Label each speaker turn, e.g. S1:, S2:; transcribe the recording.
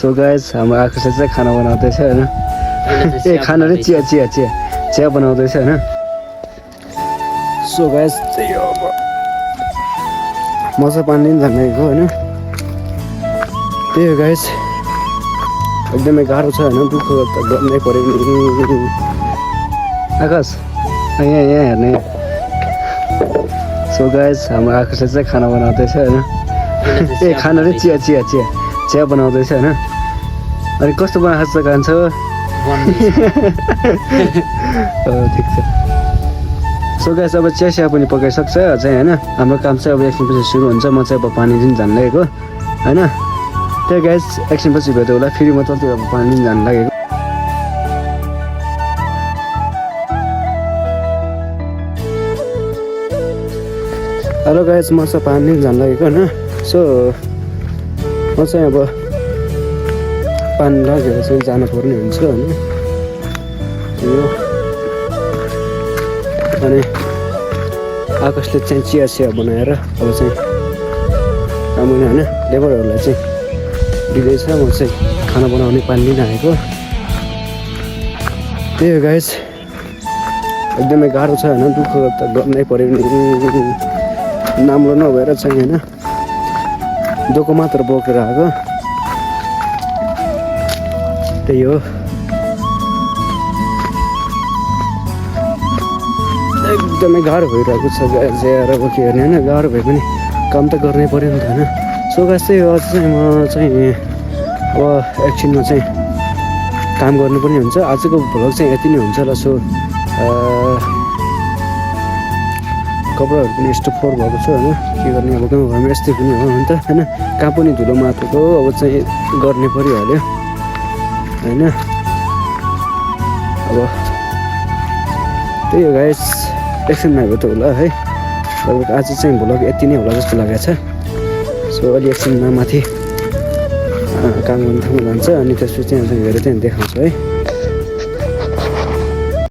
S1: so guys हाम्रो आकाशले चाहिँ खाना बनाउँदैछ होइन ए खाना र चिया बनाउँदैछ होइन सो गाइस त्यही हो अब मजा पानी पनि झन्डाएको होइन त्यही हो गाइस एकदमै गाह्रो छ होइन दुःख त गर्नै पऱ्यो नि आकाश यहाँ हेर्ने सो गाइस हाम्रो आकाशले चाहिँ खाना बनाउँदैछ होइन ए खाना र चिया बनाउँदैछ होइन अनि कस्तो बनाएको छ खान्छ ठिक छ सो गाइस अब चिया पनि पकाइसक्छ चाहिँ होइन हाम्रो काम चाहिँ अब एकछिनपछि सुरु हुन्छ म चाहिँ अब पानी दिन जानु लागेको होइन त्यही गाइस एकछिनपछि भेट्यो होला फेरि म तलतिर अब पानी दिन जानु लागेको हेलो गाइस म चाहिँ पानी दिन जानु लागेको होइन सो म चाहिँ अब पानी लगेर चाहिँ जानुपर्ने हुन्छ होइन यो अनि आकाशले चाहिँ चिया बनाएर अब चाहिँ मैले होइन लेबरहरूलाई चाहिँ दिँदैछ म चाहिँ खाना बनाउने पानी लिन आएको त्यही हो गाइस एकदमै गाह्रो छ होइन दुःख त गर्नै पऱ्यो नि नाम्रो नभएर चाहिँ होइन दुःख मात्र बोकेर आएको त्यही हो एकदमै गाह्रो भइरहेको छ ज्याएर अब के गर्ने होइन गाह्रो भए पनि काम त गर्नै पऱ्यो नि त होइन सो गाइस चाहिँ अझ चाहिँ म चाहिँ अब एकछिनमा चाहिँ काम गर्नु पनि हुन्छ आजको भ्लग चाहिँ यति नै हुन्छ र सो कपडाहरू पनि यस्तो फोहोर भएको छ होइन के गर्ने अब गाउँघरमा यस्तै पनि हो नि त होइन कहाँ पनि धुलो माथेको अब चाहिँ गर्ने परिहाल्यो होइन अब त्यही हो गाइस एकछिनमा भेट्यो होला है तपाईँको आज चाहिँ भ्लग यति नै होला जस्तो लागेको छ सो अलि एकछिनमा माथि काम गर्ने ठाउँमा जान्छ अनि त्यसपछि चाहिँ हेरेर चाहिँ देखाउँछु है